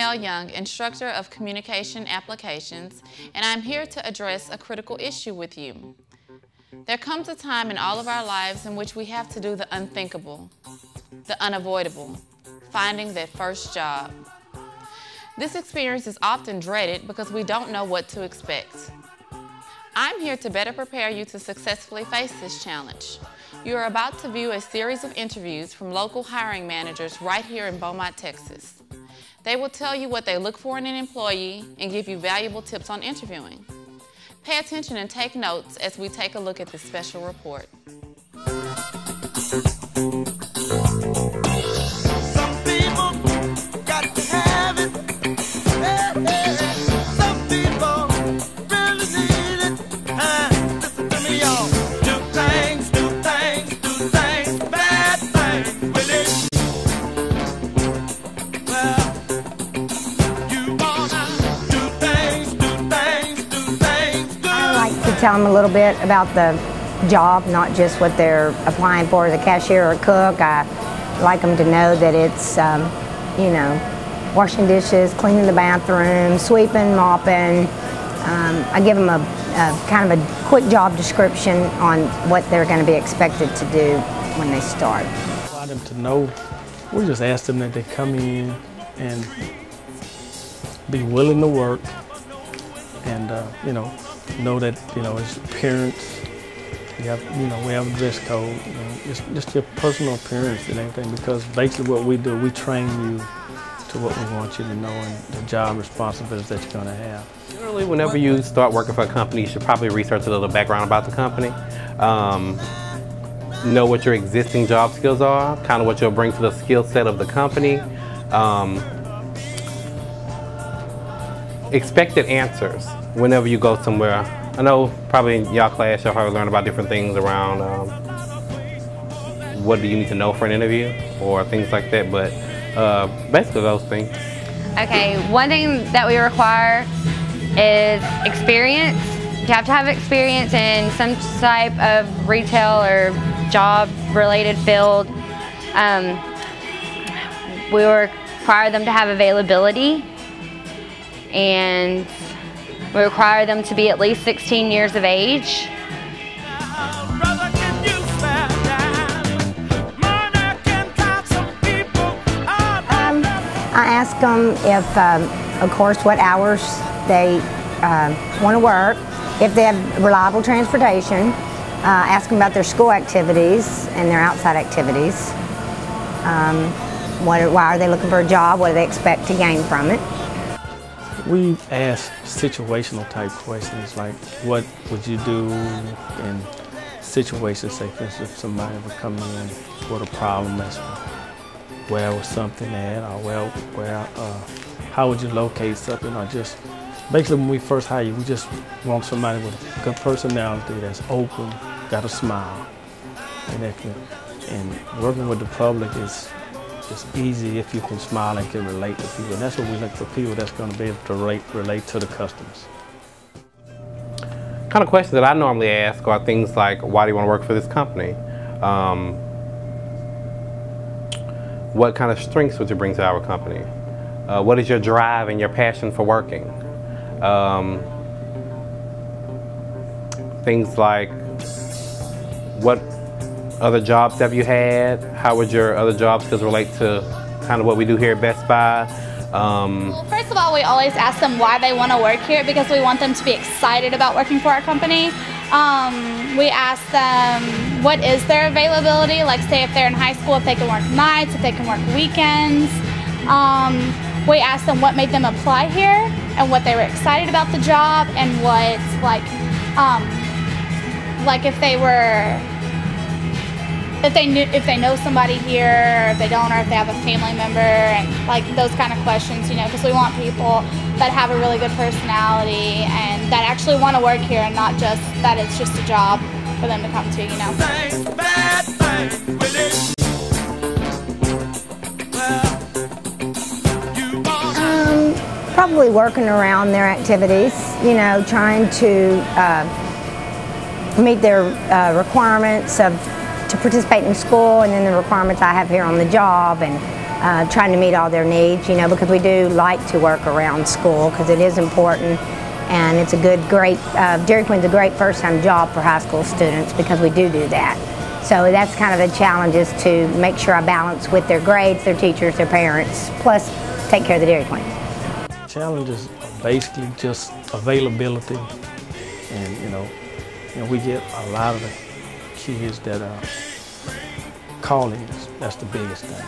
Chanel Young, Instructor of Communication Applications, and I'm here to address a critical issue with you. There comes a time in all of our lives in which we have to do the unthinkable, the unavoidable, finding that first job. This experience is often dreaded because we don't know what to expect. I'm here to better prepare you to successfully face this challenge. You are about to view a series of interviews from local hiring managers right here in Beaumont, Texas. They will tell you what they look for in an employee and give you valuable tips on interviewing. Pay attention and take notes as we take a look at this special report. Some people got to have it. Some people really need it. Listen to me, y'all. Do things, bad things with it. Well, you wanna do things good. I like to tell them a little bit about the job, not just what they're applying for as a cashier or cook. I like them to know that it's, you know, washing dishes, cleaning the bathroom, sweeping, mopping. I give them a kind of a quick job description on what they're going to be expected to do when they start. I want them to know, we just ask them that they come in and be willing to work and, you know that, you know, as parents, we have a dress code. You know, it's just your personal appearance and everything, because basically what we do, we train you to what we want you to know and the job responsibilities that you're going to have. Generally, whenever you start working for a company, you should probably research a little background about the company. Know what your existing job skills are, kind of what you'll bring to the skill set of the company. Expected answers whenever you go somewhere. I know probably in y'all class you'll probably learn about different things around what do you need to know for an interview or things like that, but basically those things. Okay, one thing that we require is experience. You have to have experience in some type of retail or job-related field. We require them to have availability, and we require them to be at least 16 years of age. I ask them if, of course, what hours they want to work, if they have reliable transportation, ask them about their school activities and their outside activities. Why are they looking for a job? What do they expect to gain from it? We ask situational type questions like, what would you do in situations, say for instance, if somebody would come in with a problem as where was something at, or how would you locate something, or just basically when we first hire you, we just want somebody with a good personality that's open, got a smile, and working with the public is easy if you can smile and can relate to people. And that's what we look for, people that's going to be able to relate to the customers. Kind of questions that I normally ask are things like, why do you want to work for this company? What kind of strengths would you bring to our company? What is your drive and your passion for working? Things like, what other jobs have you had? How would your other job skills relate to kind of what we do here at Best Buy? Well, first of all, we always ask them why they want to work here, because we want them to be excited about working for our company. We ask them what is their availability, like say if they're in high school, if they can work nights, if they can work weekends. We ask them what made them apply here and what they were excited about the job, and what like if they know somebody here, or if they don't, or if they have a family member, and like those kind of questions, you know, because we want people that have a really good personality and that actually want to work here, and not just that it's just a job for them to come to, you know. Probably working around their activities, you know, trying to meet their requirements to participate in school, and then the requirements I have here on the job, and trying to meet all their needs, you know, because we do like to work around school because it is important, and it's a great, Dairy Queen's a great first-time job for high school students because we do that. So that's kind of a challenge, is to make sure I balance with their grades, their teachers, their parents, plus take care of the Dairy Queen. Challenges are basically just availability, and you know we get a lot of the kids that are call-ins. That's the biggest thing.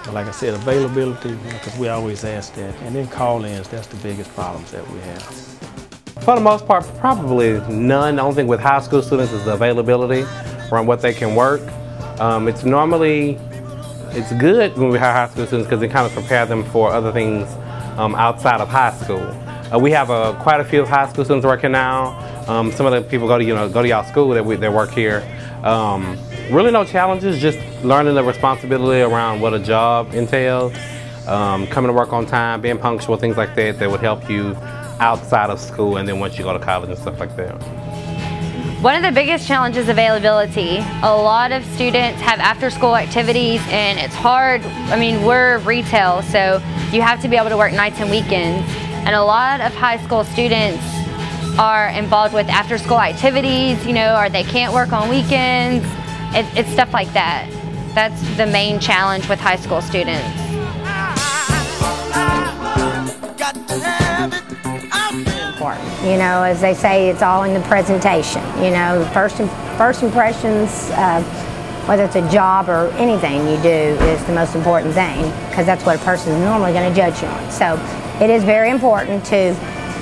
But like I said, availability, because we always ask that, and then call-ins, that's the biggest problems that we have. For the most part, probably none. The only thing with high school students is the availability around what they can work. It's good when we hire high school students because it kind of prepare them for other things outside of high school. We have quite a few high school students working now. Some of the people go to y'all school that work here. Really no challenges, just learning the responsibility around what a job entails, coming to work on time, being punctual, things like that would help you outside of school and then once you go to college and stuff like that. One of the biggest challenges is availability. A lot of students have after-school activities, and it's hard. I mean, we're retail, so you have to be able to work nights and weekends. And a lot of high school students are involved with after-school activities, you know, or they can't work on weekends. It's stuff like that. That's the main challenge with high school students. You know, as they say, it's all in the presentation. You know, first impressions, whether it's a job or anything you do, is the most important thing, because that's what a person is normally going to judge you on. So it is very important to,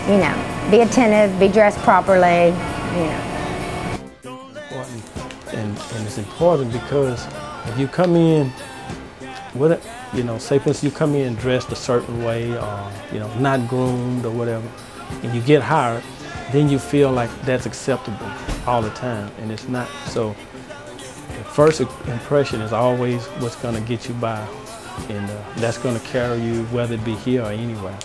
you know, be attentive, be dressed properly, you know. And it's important because if you come in with it, you know, say for instance you come in dressed a certain way, or you know, not groomed or whatever, and you get hired, then you feel like that's acceptable all the time, and it's not. So the first impression is always what's going to get you by, and that's going to carry you whether it be here or anywhere,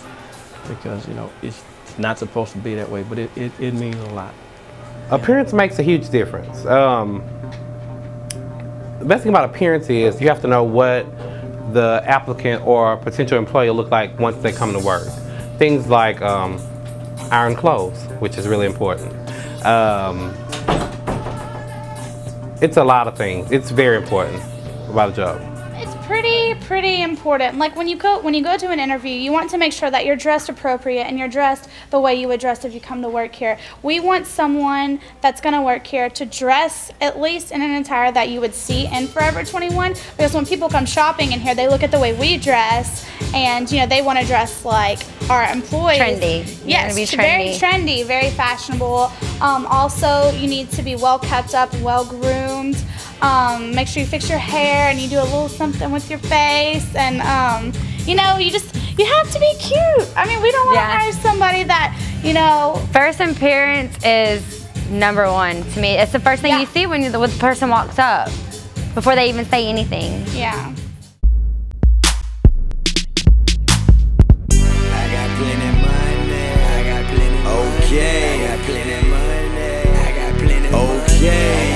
because you know it's not supposed to be that way, but it means a lot. Appearance makes a huge difference. The best thing about appearance is you have to know what the applicant or potential employer look like once they come to work. Things like iron clothes, which is really important. It's a lot of things. It's very important about a job. It's pretty important. Like when you go to an interview, you want to make sure that you're dressed appropriate and you're dressed the way you would dress if you come to work here. We want someone that's going to work here to dress at least in an attire that you would see in Forever 21, because when people come shopping in here, they look at the way we dress, and you know, they want to dress like our employees. Trendy. Yes, very trendy, very fashionable. Also, you need to be well kept up, well groomed. Make sure you fix your hair and you do a little something with your face, and you know, you have to be cute. I mean, we don't want to hire somebody that, you know. First appearance is number one to me. It's the first thing you see when the person walks up, before they even say anything. Yeah. I got plenty money. I got plenty money. Okay. I got plenty money. I got plenty money. Okay.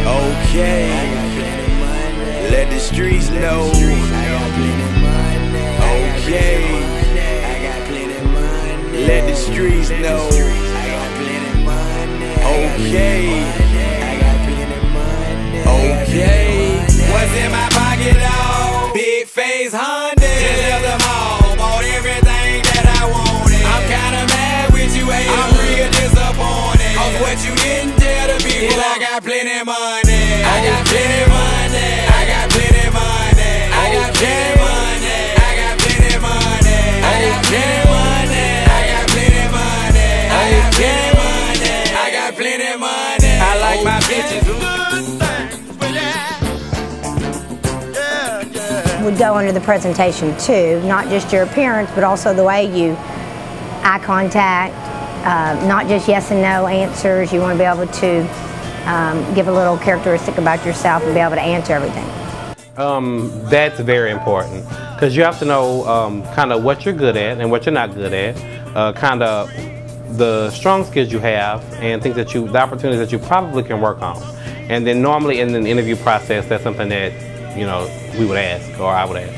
Okay, I got plenty money. Let the streets know. I got plenty money. Okay, I got plenty money. Let the streets know. I got plenty money. Okay, I got plenty money. Okay, what's in my pocket, dog? Big face Honda. Just left the mall, bought everything that I wanted. I'm kinda mad with you, hey. I'm real disappointed. Cause what you didn't tell the people, I got plenty money. I got plenty money. I got plenty money. I got plenty money. I got plenty money. I got plenty money. I got plenty money. I got plenty money. I got plenty money. I like my bitches. Would go under the presentation too, not just your appearance, but also the way you eye contact, not just yes and no answers. You want to be able to give a little characteristic about yourself and be able to answer everything. That's very important, because you have to know kind of what you're good at and what you're not good at, kind of the strong skills you have and things the opportunities that you probably can work on. And then normally in the interview process, that's something that you know, we would ask, or I would ask.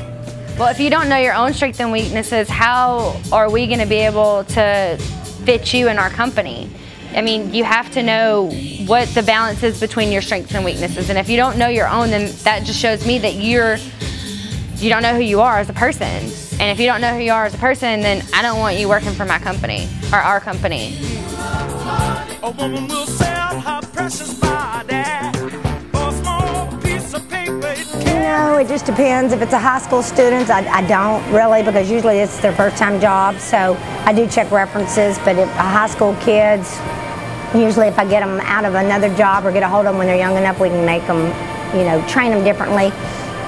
Well, if you don't know your own strengths and weaknesses, how are we going to be able to fit you in our company? I mean, you have to know what the balance is between your strengths and weaknesses. And if you don't know your own, then that just shows me that you don't know who you are as a person. And if you don't know who you are as a person, then I don't want you working for my company or our company. A woman will sell her precious body for a small piece of paper. It just depends. If it's a high school student, I don't really, because usually it's their first time job, so I do check references. But if high school kids, usually if I get them out of another job or get a hold of them when they're young enough, we can make them, train them differently.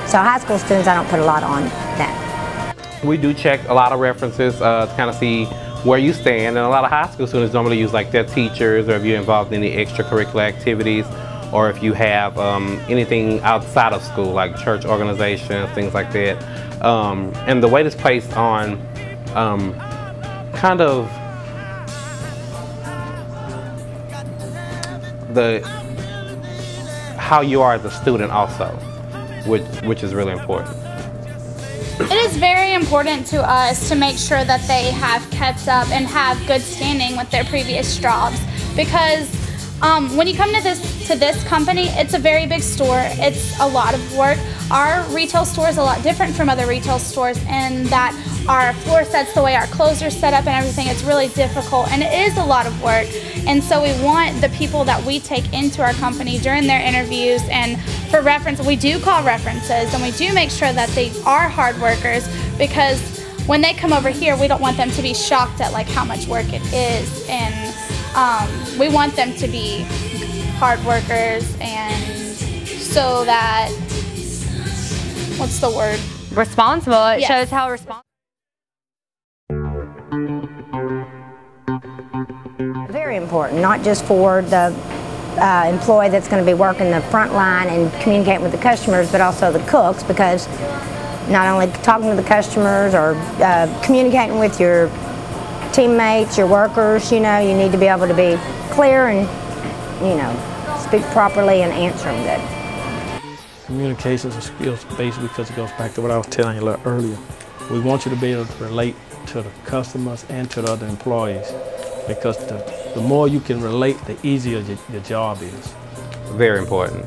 So high school students, I don't put a lot on that. We do check a lot of references to kind of see where you stand, and a lot of high school students normally use like their teachers, or if you're involved in any extracurricular activities, or if you have anything outside of school, like church organizations, things like that. And the weight is placed on kind of how you are as a student also, which is really important. It is very important to us to make sure that they have kept up and have good standing with their previous jobs, because when you come to this company, it's a very big store. It's a lot of work. Our retail store is a lot different from other retail stores in that our floor sets, the way our clothes are set up and everything, it's really difficult, and it is a lot of work. And so we want the people that we take into our company during their interviews, and for reference, we do call references, and we do make sure that they are hard workers, because when they come over here, we don't want them to be shocked at like how much work it is. And we want them to be hard workers, and so that, what's the word? Responsible. It Yes. shows how responsible. Very important, not just for the employee that's going to be working the front line and communicating with the customers, but also the cooks, because not only talking to the customers or communicating with your teammates, your workers, you need to be able to be clear and, speak properly and answer them good. Communications are skills based, because it goes back to what I was telling you a little earlier. We want you to be able to relate to the customers and to the other employees, because the more you can relate, the easier your job is. Very important.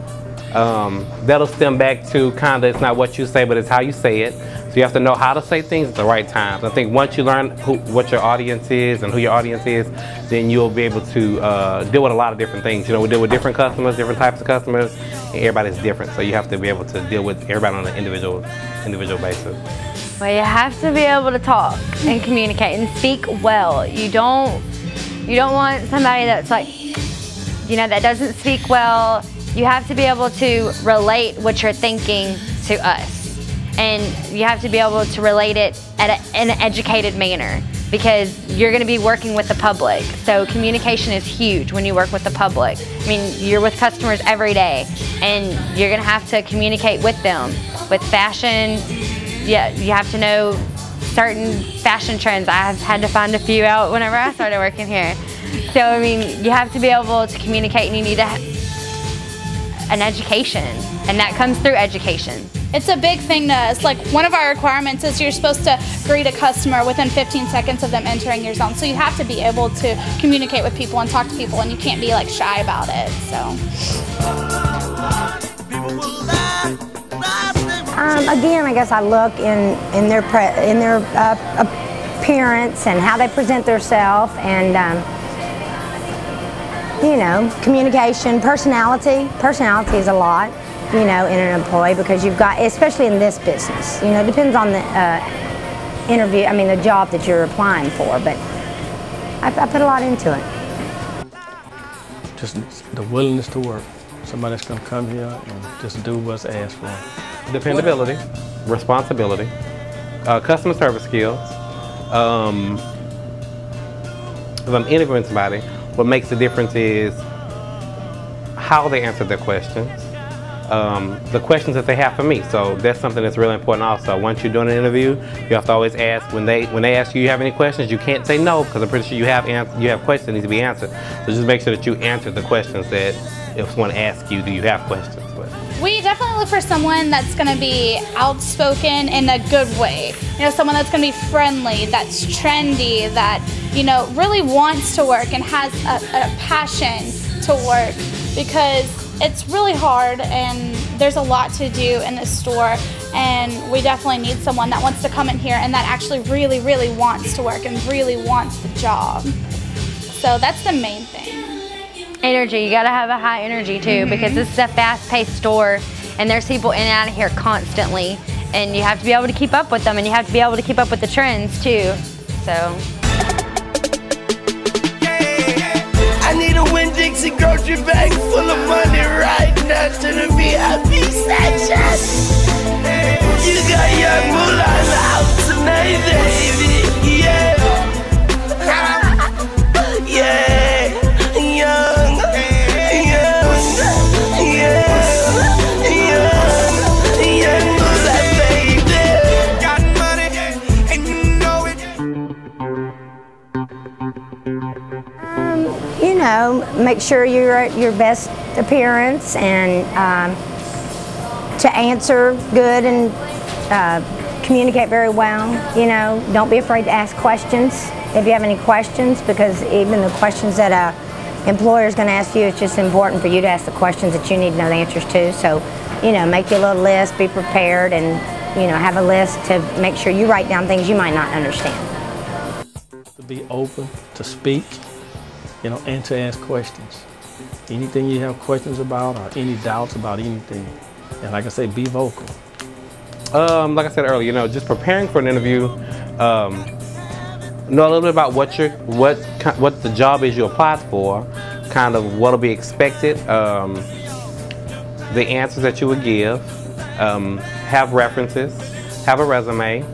That'll stem back to kind of, it's not what you say, but it's how you say it. So you have to know how to say things at the right times. I think once you learn what your audience is and who your audience is, then you'll be able to deal with a lot of different things. We deal with different customers, different types of customers, and everybody's different. So you have to be able to deal with everybody on an individual basis. Well, you have to be able to talk and communicate and speak well. You don't want somebody that's like, that doesn't speak well. You have to be able to relate what you're thinking to us. And you have to be able to relate it in an educated manner, because you're going to be working with the public. So communication is huge when you work with the public. I mean, you're with customers every day, and you're going to have to communicate with them. With fashion, yeah, you have to know certain fashion trends. I've had to find a few out whenever I started working here. So, I mean, you have to be able to communicate, and you need to have an education, and that comes through education. It's a big thing to us. Like, one of our requirements is you're supposed to greet a customer within 15 seconds of them entering your zone. So you have to be able to communicate with people and talk to people, and you can't be like shy about it. So. Again, I guess I look in their appearance and how they present themselves, and communication, personality. Personality is a lot, in an employee, because you've got, especially in this business, it depends on the the job that you're applying for, but I put a lot into it. Just the willingness to work. Somebody that's going to come here and just do what's asked for. Dependability, responsibility, customer service skills. If I'm interviewing somebody, what makes the difference is how they answer their questions, the questions that they have for me. So that's something that's really important also. Once you're doing an interview, you have to always ask, when they ask you have any questions, you can't say no, because I'm pretty sure you have questions that need to be answered. So just make sure that you answer the questions that if someone asks you, do you have questions? But We definitely look for someone that's going to be outspoken in a good way. You know, someone that's going to be friendly, that's trendy, that, you know, really wants to work and has a passion to work, because it's really hard and there's a lot to do in this store, and we definitely need someone that wants to come in here and that actually really, really wants to work and really wants the job. So that's the main thing. Energy, you gotta have a high energy too, because this is a fast-paced store and there's people in and out of here constantly, and you have to be able to keep up with them, and you have to be able to keep up with the trends too. So I need a Winn-Dixie grocery bag full of money right now to the VIP section. You got young moolah in the house tonight, baby. Yeah. Yeah. Young. Young moolah, baby. Got money and you know it. You know, make sure you're at your best appearance, and to answer good and communicate very well. You know, don't be afraid to ask questions if you have any questions, because even the questions that an employer is going to ask you, it's just important for you to ask the questions that you need to know the answers to. So, you know, make your little list, be prepared, and, you know, have a list to make sure you write down things you might not understand. To be open, to speak, you know, and to ask questions. Anything you have questions about or any doubts about anything. And like I say, be vocal. Like I said earlier, you know, just preparing for an interview, know a little bit about what the job is you applied for, kind of what'll be expected, the answers that you would give, have references, have a resume.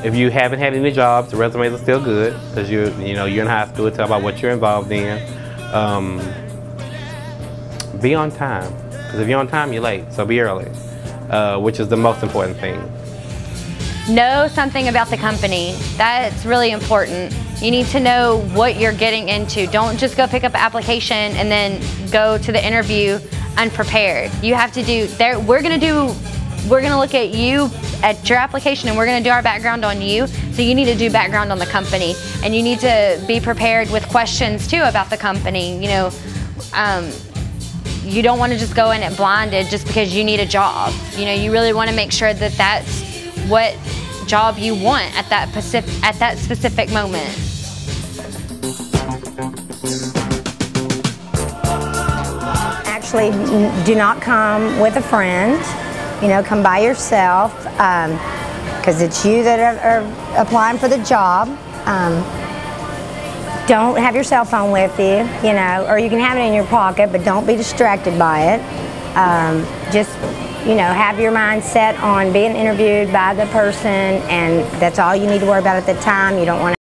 If you haven't had any jobs, the resumes are still good, because you're in high school. Tell about what you're involved in. Be on time, because if you're on time, you're late. So be early, which is the most important thing. know something about the company. That's really important. You need to know what you're getting into. Don't just go pick up an application and then go to the interview unprepared. You have to do, we're gonna look at you, at your application, and we're gonna do our background on you. So you need to do background on the company, and you need to be prepared with questions too about the company. You know, you don't want to just go in it blinded just because you need a job. You know, you really want to make sure that that's what job you want at that specific moment. Actually, do not come with a friend. You know, come by yourself, because it's you that are applying for the job. Don't have your cell phone with you, you know, or you can have it in your pocket, but don't be distracted by it. Just, you know, have your mind set on being interviewed by the person, and that's all you need to worry about at the time. You don't want to